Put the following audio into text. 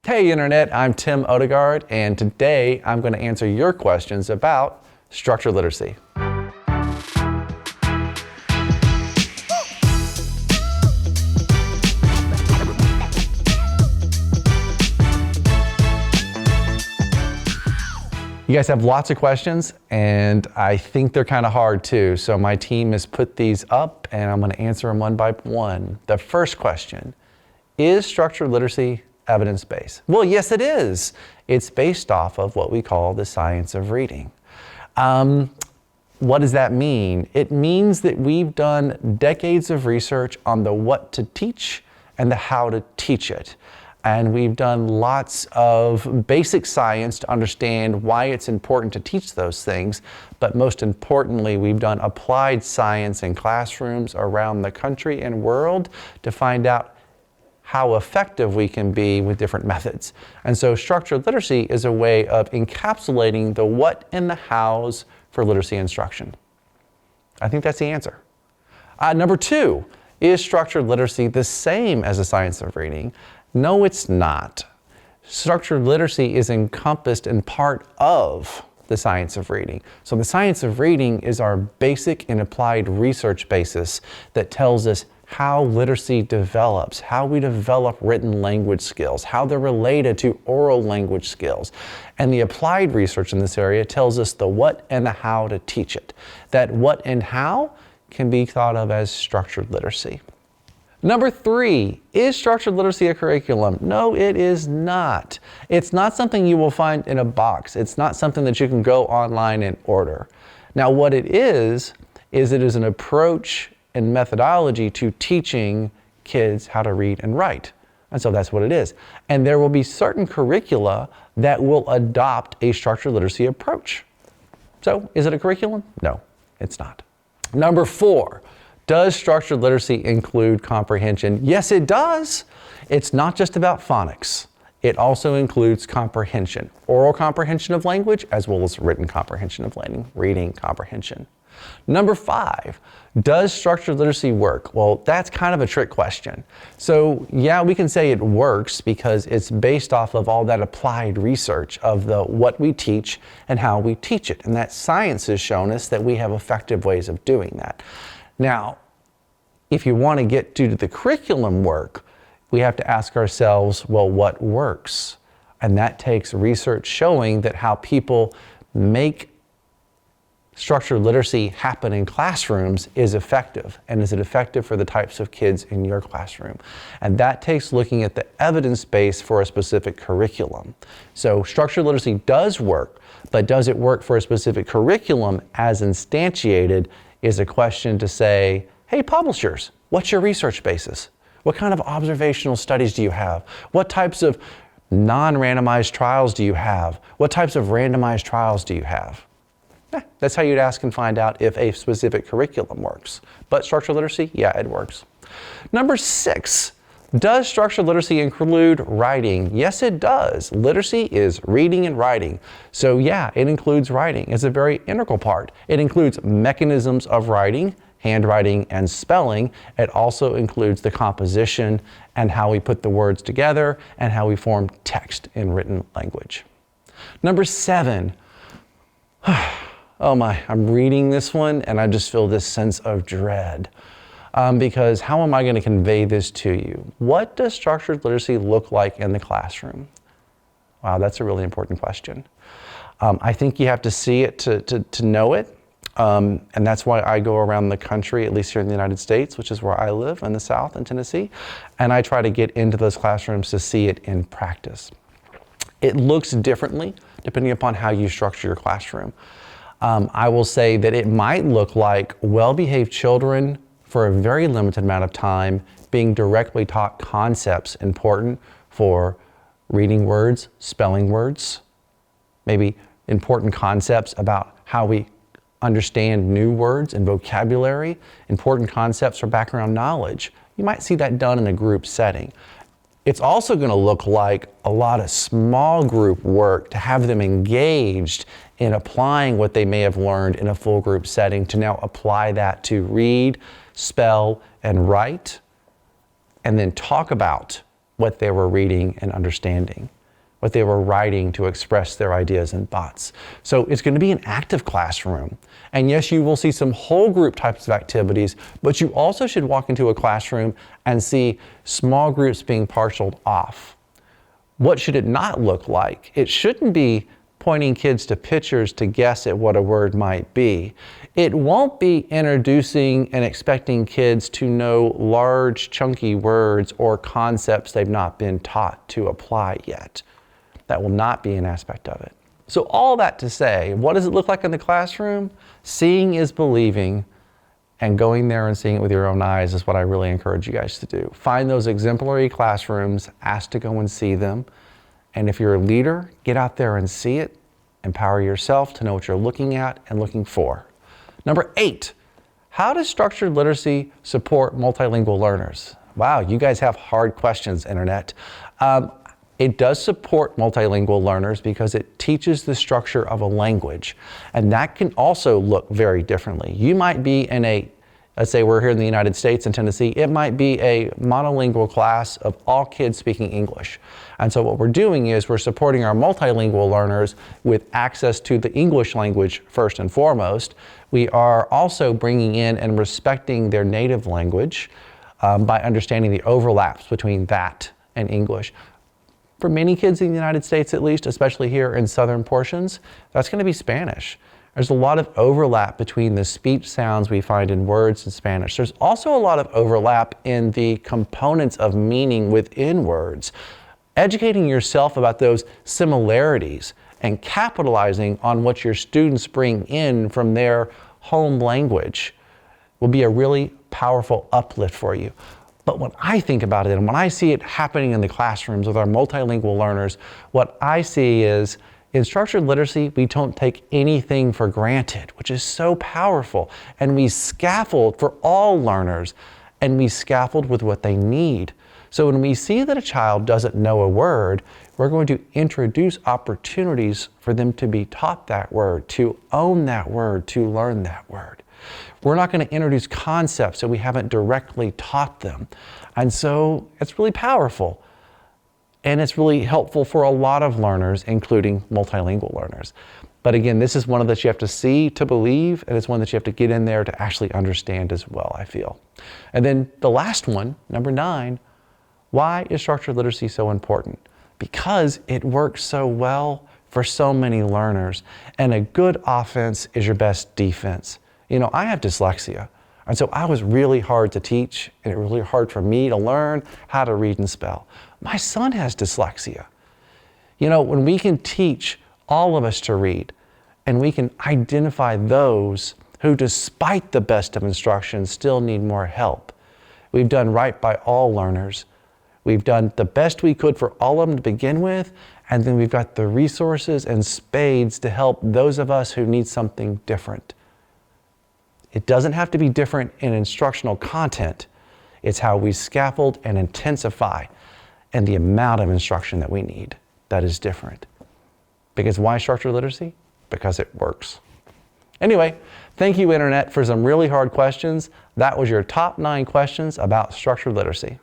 Hey Internet, I'm Tim Odegard, and today I'm going to answer your questions about structured literacy. You guys have lots of questions, and I think they're kind of hard too. So my team has put these up, and I'm going to answer them one by one. The first question, is structured literacy evidence-based? Well, yes, it is. It's based off of what we call the science of reading. What does that mean? It means that we've done decades of research on the what to teach and the how to teach it. And we've done lots of basic science to understand why it's important to teach those things. But most importantly, we've done applied science in classrooms around the country and world to find out how effective we can be with different methods. And so structured literacy is a way of encapsulating the what and the hows for literacy instruction. I think that's the answer. Number two, is structured literacy the same as the science of reading? No, it's not. Structured literacy is encompassed in part of the science of reading. So the science of reading is our basic and applied research basis that tells us how literacy develops, how we develop written language skills, how they're related to oral language skills. And the applied research in this area tells us the what and the how to teach it. That what and how can be thought of as structured literacy. Number three, is structured literacy a curriculum? No, it is not. It's not something you will find in a box. It's not something that you can go online and order. Now, what it is it is an approach and methodology to teaching kids how to read and write. And so that's what it is. And there will be certain curricula that will adopt a structured literacy approach. So, is it a curriculum? No, it's not. Number four, does structured literacy include comprehension? Yes, it does. It's not just about phonics. It also includes comprehension, oral comprehension of language, as well as written comprehension of reading comprehension. Number five, does structured literacy work? Well, that's kind of a trick question. So yeah, we can say it works because it's based off of all that applied research of the what we teach and how we teach it. And that science has shown us that we have effective ways of doing that. Now, if you want to get to the curriculum work, we have to ask ourselves, well, what works? And that takes research showing that how people make structured literacy happen in classrooms is effective. And is it effective for the types of kids in your classroom? And that takes looking at the evidence base for a specific curriculum. So structured literacy does work, but does it work for a specific curriculum as instantiated is a question to say, hey, publishers, what's your research basis? What kind of observational studies do you have? What types of non-randomized trials do you have? What types of randomized trials do you have? That's how you'd ask and find out if a specific curriculum works. But structured literacy, yeah, it works. Number six, does structured literacy include writing? Yes, it does. Literacy is reading and writing. So yeah, it includes writing. It's a very integral part. It includes mechanisms of writing, handwriting, and spelling. It also includes the composition and how we put the words together and how we form text in written language. Number seven, oh my, I'm reading this one and I just feel this sense of dread. Because how am I going to convey this to you? What does structured literacy look like in the classroom? Wow, that's a really important question. I think you have to see it to know it. And that's why I go around the country, at least here in the United States, which is where I live in the South in Tennessee. And I try to get into those classrooms to see it in practice. It looks differently depending upon how you structure your classroom. I will say that it might look like well-behaved children for a very limited amount of time being directly taught concepts important for reading words, spelling words, maybe important concepts about how we understand new words and vocabulary, important concepts for background knowledge. You might see that done in a group setting. It's also going to look like a lot of small group work to have them engaged in applying what they may have learned in a full group setting to now apply that to read, spell, and write, and then talk about what they were reading and understanding, what they were writing to express their ideas and thoughts. So it's going to be an active classroom. And yes, you will see some whole group types of activities, but you also should walk into a classroom and see small groups being parceled off. What should it not look like? It shouldn't be pointing kids to pictures to guess at what a word might be. It won't be introducing and expecting kids to know large, chunky words or concepts they've not been taught to apply yet. That will not be an aspect of it. So all that to say, what does it look like in the classroom? Seeing is believing, and going there and seeing it with your own eyes is what I really encourage you guys to do. Find those exemplary classrooms, ask to go and see them. And if you're a leader, get out there and see it. Empower yourself to know what you're looking at and looking for. Number 8, how does structured literacy support multilingual learners? Wow, you guys have hard questions, Internet. It does support multilingual learners because it teaches the structure of a language. And that can also look very differently. You might be in let's say we're here in the United States in Tennessee, it might be a monolingual class of all kids speaking English. And so what we're doing is we're supporting our multilingual learners with access to the English language first and foremost. We are also bringing in and respecting their native language by understanding the overlaps between that and English. For many kids in the United States, at least, especially here in southern portions, that's going to be Spanish. There's a lot of overlap between the speech sounds we find in words in Spanish. There's also a lot of overlap in the components of meaning within words. Educating yourself about those similarities and capitalizing on what your students bring in from their home language will be a really powerful uplift for you. But when I think about it and when I see it happening in the classrooms with our multilingual learners, what I see is in structured literacy, we don't take anything for granted, which is so powerful. And we scaffold for all learners, and we scaffold with what they need. So when we see that a child doesn't know a word, we're going to introduce opportunities for them to be taught that word, to own that word, to learn that word. We're not going to introduce concepts that we haven't directly taught them. And so it's really powerful. And it's really helpful for a lot of learners, including multilingual learners. But again, this is one that you have to see to believe, and it's one that you have to get in there to actually understand as well, I feel. And then the last one, number 9, why is structured literacy so important? Because it works so well for so many learners. And a good offense is your best defense. You know, I have dyslexia. And so I was really hard to teach, and it was really hard for me to learn how to read and spell. My son has dyslexia. You know, when we can teach all of us to read, and we can identify those who, despite the best of instruction, still need more help. We've done right by all learners. We've done the best we could for all of them to begin with, and then we've got the resources and spades to help those of us who need something different. It doesn't have to be different in instructional content. It's how we scaffold and intensify and the amount of instruction that we need that is different. Because why structured literacy? Because it works. Anyway, thank you, Internet, for some really hard questions. That was your top 9 questions about structured literacy.